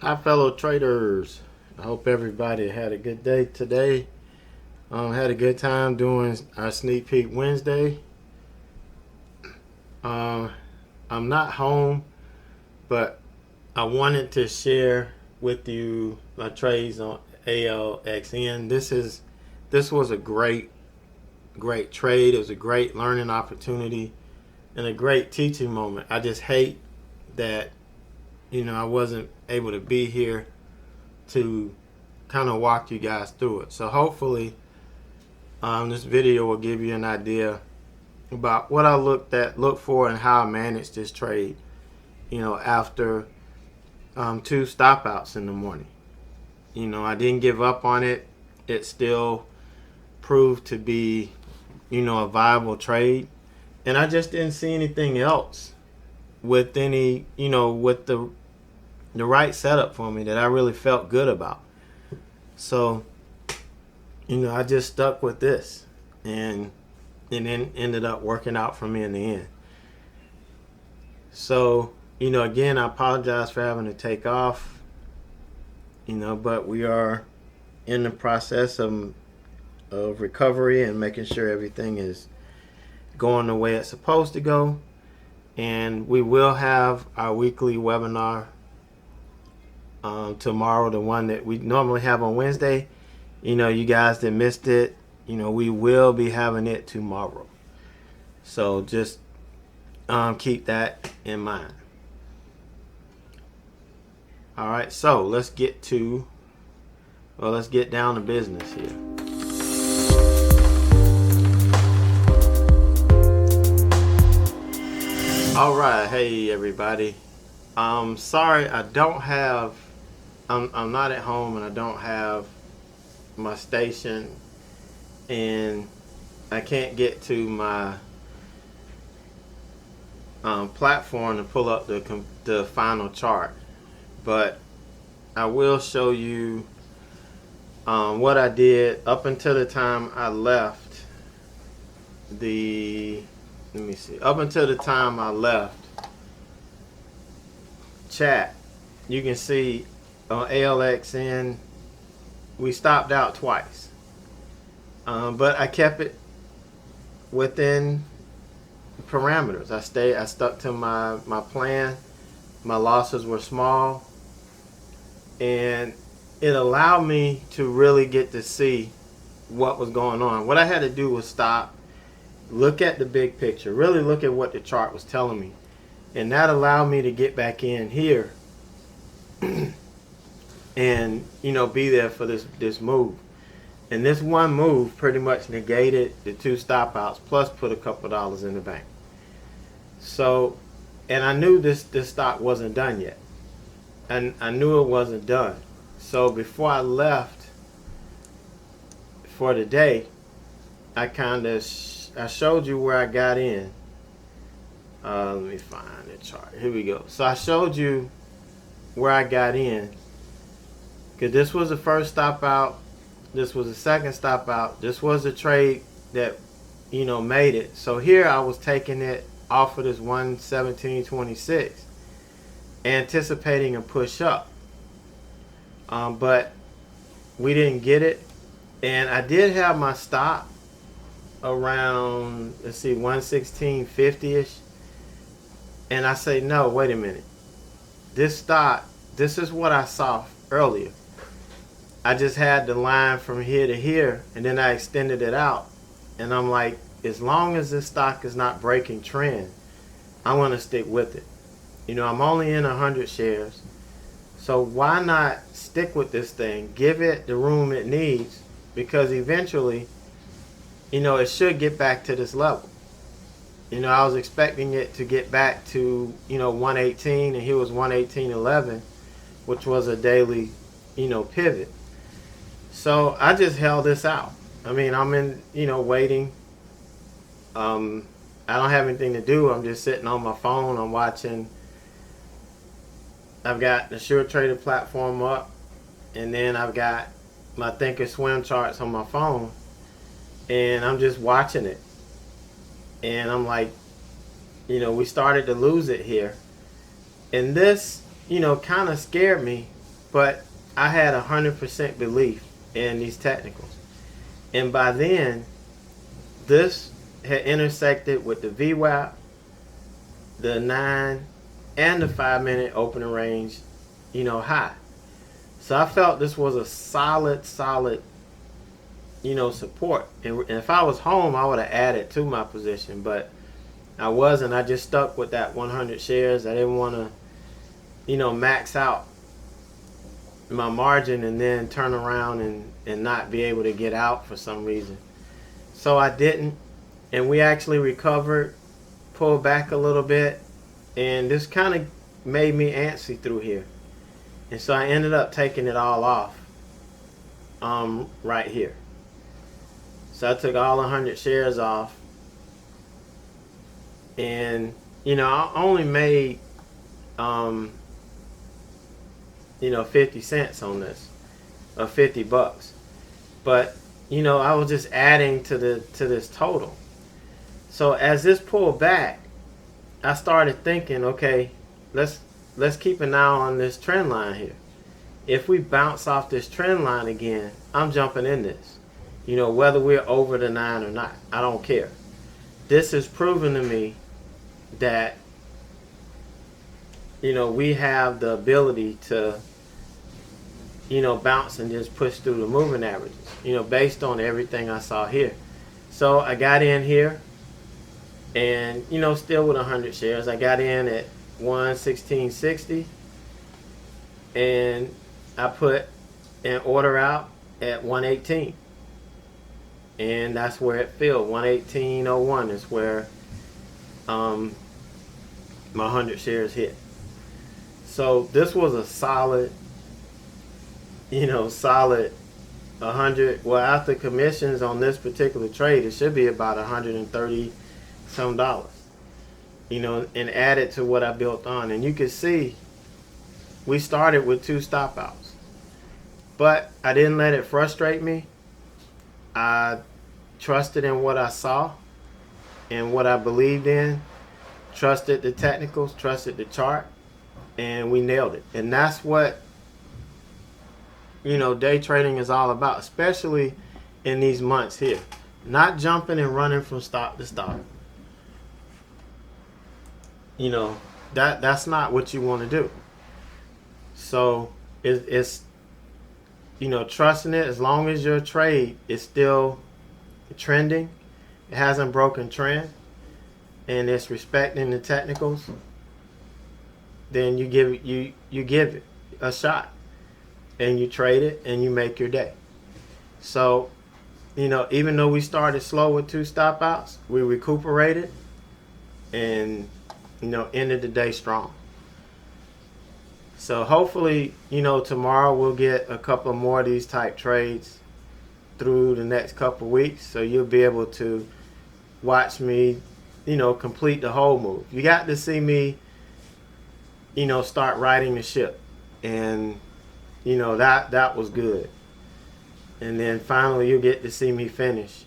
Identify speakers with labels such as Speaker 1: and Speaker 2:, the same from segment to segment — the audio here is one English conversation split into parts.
Speaker 1: Hi, fellow traders. I hope everybody had a good day today. Had a good time doing our sneak peek Wednesday. Um, I'm not home, but I wanted to share with you my trades on ALXN. This was a great trade. It was a great learning opportunity and a great teaching moment. I just hate that I wasn't able to be here to kind of walk you guys through it. So hopefully, this video will give you an idea about what I look for, and how I managed this trade. After two stop outs in the morning. I didn't give up on it. It still proved to be, a viable trade, and I just didn't see anything else with with the right setup for me that I really felt good about. So, I just stuck with this, and then ended up working out for me in the end. So, again, I apologize for having to take off, but we are in the process of recovery and making sure everything is going the way it's supposed to go. And we will have our weekly webinar tomorrow, the one that we normally have on Wednesday. You guys that missed it, we will be having it tomorrow. So just keep that in mind. All right, so let's get down to business here. All right, hey everybody. Sorry, I'm not at home, and I don't have my station, and I can't get to my platform to pull up the final chart. But I will show you what I did up until the time I left up until the time I left chat. You can see on ALXN we stopped out twice, but I kept it within parameters. I stuck to my plan. My losses were small, and it allowed me to really get to see what was going on. What I had to do was stop, look at the big picture, really look at what the chart was telling me, and that allowed me to get back in here and be there for this move. And this one move pretty much negated the two stop outs, plus put a couple dollars in the bank. So, and I knew this stock wasn't done yet, and I knew it wasn't done. So before I left for the day, I showed you where I got in. Let me find the chart. Here we go. So I showed you where I got in, because this was the first stop out. This was the second stop out. This was the trade that made it. So here I was taking it off of this 117.26, anticipating a push up, but we didn't get it. And I did have my stop around, let's see, 116.50ish, and I say, no, wait a minute, this is what I saw earlier. I just had the line from here to here, and then I extended it out, and I'm like, as long as this stock is not breaking trend, I want to stick with it. I'm only in 100 shares, so why not stick with this thing, give it the room it needs, because eventually it should get back to this level. I was expecting it to get back to 118, and here was 118.11, which was a daily pivot. So I just held this out. I'm in waiting. I don't have anything to do. I'm just sitting on my phone. I'm watching. I've got the Sure Trader platform up, and then I've got my Thinkorswim charts on my phone, and I'm just watching it. And I'm like, we started to lose it here, and this kind of scared me but I had 100% belief in these technicals. And by then, this had intersected with the VWAP, the 9, and the 5-minute opening range, high. So I felt this was a solid, support. And if I was home, I would have added to my position, but I wasn't. I just stuck with that 100 shares. I didn't want to, max out my margin and then turn around and not be able to get out for some reason. So I didn't, and we actually recovered, pulled back a little bit, and this kind of made me antsy through here. And so I ended up taking it all off right here. So I took all 100 shares off, and I only made 50 cents on this, or $50, but I was just adding to this total. So as this pulled back, I started thinking, okay, let's keep an eye on this trend line here. If we bounce off this trend line again, I'm jumping in this. Whether we're over the 9 or not, I don't care. This has proven to me that we have the ability to bounce and just push through the moving averages, based on everything I saw here. So I got in here, and still with 100 shares, I got in at 116.60, and I put an order out at 118, and that's where it filled. 118.01 is where my 100 shares hit. So this was a solid 100. Well, after commissions on this particular trade, it should be about $130 some, and added to what I built on. And you can see we started with 2 stop outs, but I didn't let it frustrate me. I trusted in what I saw and what I believed in, trusted the technicals, trusted the chart, and we nailed it. And that's what day trading is all about, especially in these months here. Not jumping and running from stop to stop. That's not what you want to do. So it's trusting it. As long as your trade is still trending, it hasn't broken trend, and it's respecting the technicals, then you give it a shot, and you trade it, and you make your day. So even though we started slow with 2 stop outs, we recuperated and ended the day strong. So hopefully tomorrow we'll get a couple more of these type trades through the next couple weeks, so you'll be able to watch me complete the whole move. You got to see me start riding the ship, and that was good. And then finally you get to see me finish.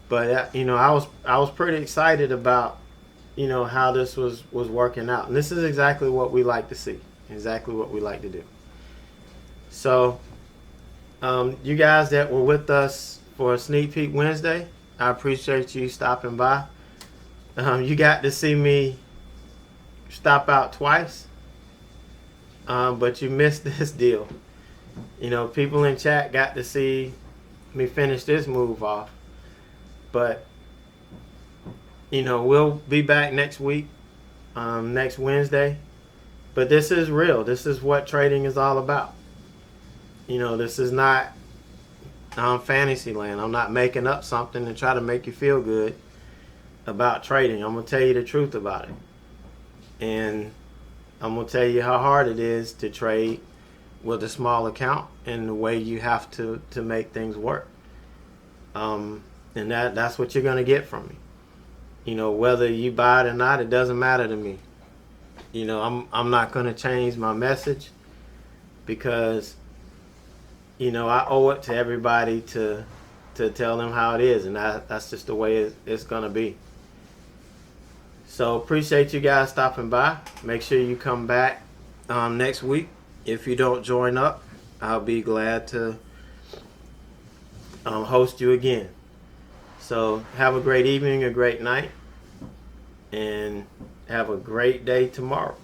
Speaker 1: But I was pretty excited about how this was working out, and this is exactly what we like to see, exactly what we like to do. So you guys that were with us for Sneak Peek Wednesday, I appreciate you stopping by. You got to see me stop out twice, but you missed this deal. People in chat got to see me finish this move off. But we'll be back next week, next Wednesday. But this is real. This is what trading is all about. This is not fantasy land. I'm not making up something to try to make you feel good about trading. I'm going to tell you the truth about it. And I'm going to tell you how hard it is to trade with a small account and the way you have to make things work. And that's what you're going to get from me. Whether you buy it or not, it doesn't matter to me. I'm not going to change my message, because I owe it to everybody to tell them how it is, and that's just the way it's going to be. So appreciate you guys stopping by. Make sure you come back next week If you don't join up, I'll be glad to host you again. So have a great evening, a great night, and have a great day tomorrow.